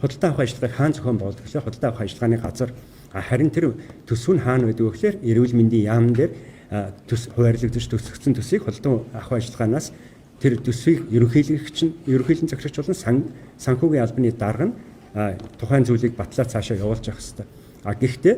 худалдаа авах ажиллагааг хаана зохион байгуулдаг гэхээр худалдаа авах ажиллагааны газар. Харин тэр төсөв нь хаана байдаг вэ гэхээр эрүүл мэндийн яам дээр хуваарлагдаж төсөгцсөн төсвийг худалдаа авах ажиллагаанаас тэр төсвийг ерөнхийлөн захирагч болон санхүүгийн албаны дарга нь тухайн зүйлийг батлаад цаашаа явуулж явах хэрэгтэй. Гэхдээ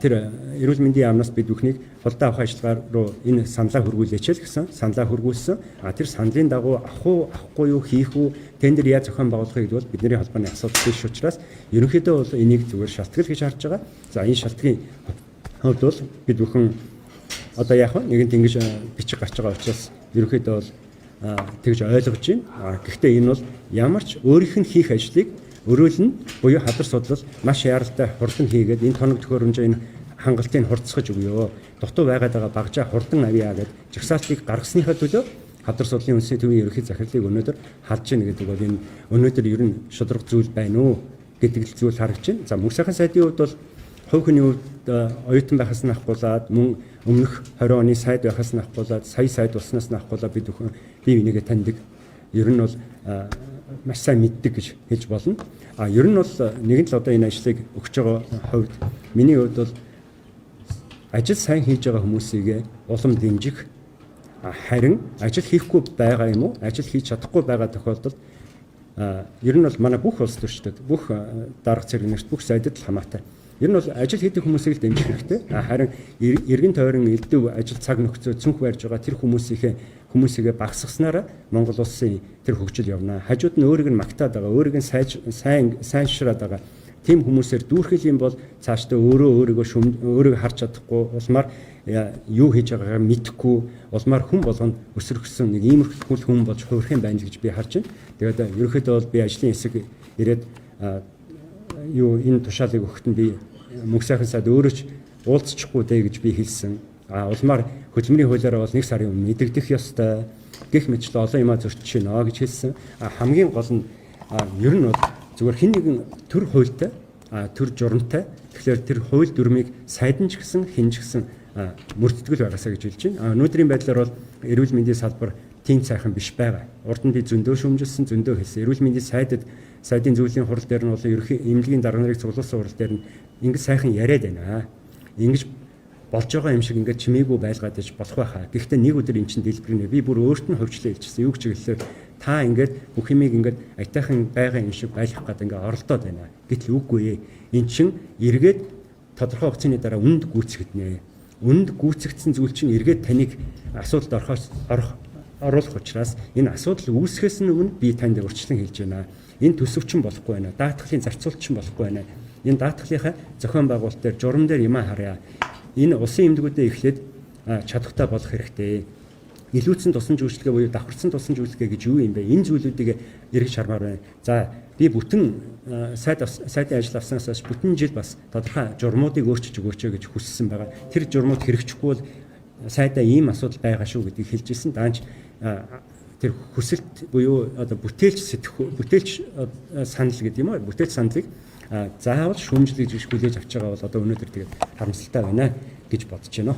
тэр эрүүл мэндийн яамнаас бид бүхнийг худалдаа авах ажиллагаа руу энэ саналаа хөргүүлээч л гэсэн саналаа хөргүүлсэн. Тэр саналын дагуу авах уу, авахгүй юу, хийх үү, тендер яаж зохион байгуулахыг бол бидний холбооны асуудал биш учраас ерөнхийдөө бол энийг зүгээр шалтгаал гэж харж байгаа. За энэ шалтгааны хувьд бол бид бүхэн одоо яг нэгэнт ингэж бичих гарч байгаа учраас ерөнхийдөө бол тэгж ойлгож байна. Гэхдээ энэ бол ямар ч өөрийнх нь хийх ажлыг өрөөлнө буюу хадар судлал маш яаралтай хурдан хийгээд энэ тоног төхөөрөмжөө энэ хангалтыг хурцсгаж өгөө. Дутуу байгаад байгаа багжаа хурдан авъя гэдэг жагсаалтыг гаргасныхаа төлөө хадар судлалын үндэсний төвийн ерөнхий захирлыг өнөөдөр халж ийн гэдэг бол энэ өнөөдөр ер нь шударга зүйл байна уу гэдэг л зүйл харагдаж байна. За мөнх сайхан сайдын хувьд бол хувь хүний хувьд оюутан байхаас нь ахгуулаад мөн өмнөх 20 оны сайд байхаас нь ахгуулаад сая сайд болсноос нь ахгуулаад бид бүхэн бие бинийгээ таньдаг. Ер нь бол маш сайн мэддэг гэж хэлж болно. Ер нь бол нэгэн л одоо энэ ажлыг өгч байгаа хувьд миний хувьд бол ажил сайн хийж байгаа хүмүүсийг улам дэмжих, харин ажил хийхгүй байгаа юм уу, ажил хийж чадахгүй байгаа тохиолдолд ер нь бол манай бүх улс төрчдөд, бүх дарга цэрэгнэрт, бүх сайдад л хамаатай. Ер нь бол ажил хийдэг хүмүүсийг л дэмжих хэрэгтэй. Харин эргэн тойрон элдв ажил цаг нөхцөө цүнх барьж байгаа тэр хүмүүсийгээ багасгаснараа Монгол улсын тэр хөгжил явна. Хажууд нь өөрийг нь магтаад байгаа, өөрийг нь сайншраад байгаа. Тим хүмүүсээр дүүрхэл юм бол цаашдаа өөрийгөө харж чадахгүй, улмаар юу хийж байгаагаа мэдэхгүй, улмаар хүн болгоно өсөргсөн нэг иймэрхүү хүн болж хувирах юм байна гэж би харж байна. Тэгээд ерөнхийдөө бол би ажлын хэсэг ирээд энэ тушаалыг өгөхт нь би мөнх сайхан сайд өөрөө ч уулзчихгүй дээ гэж би хэлсэн. Улмаар хөдөлмөрийн хуулиараа бол 1 сарын өмнө мэдэгдэх ёстой. Гэх мэтлээ олон юмаа зөрчиж байна гэж хэлсэн. Хамгийн гол нь ер нь бол зүгээр хэн нэгэн төр хуультай, төр журамтай. Тэгэхээр тэр хууль дүрмийг сайдан ч гэсэн хэн ч гэсэн мөрддөг байгаасаа гэж хэлж байна. Өнөөдрийн байдлаар бол эрүүл мэндийн салбар тийм сайхан биш байгаа. Урд нь би зөндөө шүүмжилсэн, зөндөө хэлсэн. Эрүүл мэндийн сайдын зүйлийн хурал дээр нь бол ерөнхий эмнэлгийн дарга нарыг цуглуулсан хурал дээр нь ингэж сайхан яриад байна. Ингэж болж байгаа юм шиг ингээд чимээгүй байлгаад иж болох байхаа. Гэхдээ нэг өдөр эн чинь дэлбэрнэ. Би бүр өөрт нь хөвчлээ хэлчихсэн. Юу гэж хэлэхээр та ингээд бүх юмыг ингээд айтайхан байгаа юм шиг байлгах гэдэг ингээд оролдоод байна. Гэтэл үгүй ээ. Эн чинь эргээд тодорхой хугацааны дараа үнд гүйцэгдэнэ. Үнд гүйцэгдсэн зүйл чинь эргээд таныг асуудалд оруулах учраас энэ асуудал үүсгэхээс нь өмнө би танд урьдчилан хэлж байна. Энэ төсөвчин болохгүй байна. Даатгалын зарцуулчин болохгүй байна. Энэ даатгалынхаа зохион байгуулалт дээр журам дээр юмаа харъя. Энэ улсын эмнэлгүүдэд эхлээд чадхтай болох хэрэгтэй. Илүүцэн тусан жүжиглэгээ буюу давхарсан тусан жүжиглэгээ гэж юу юм бэ? Энэ зүйлүүдийг эргэж хармаар байна. За би бүтэн сайдын ажил авснаас хойш бүтэн жил бас тодорхой журмуудыг өөрчилж өгөөч гэж хүссэн байгаа. Тэр журмууд хэрэгжихгүй бол сайдаа ийм асуудал байгаа шүү гэдгийг хэлж ирсэн. Даанч тэр хүсэлт буюу одоо бүтээлч санал гэдэг юм уу? Бүтээлч саналыг заавал шүүмжлэж хүлээж авч байгаа бол одоо өнөөдөр тэгээд харамсалтай байна гэж бодож байна.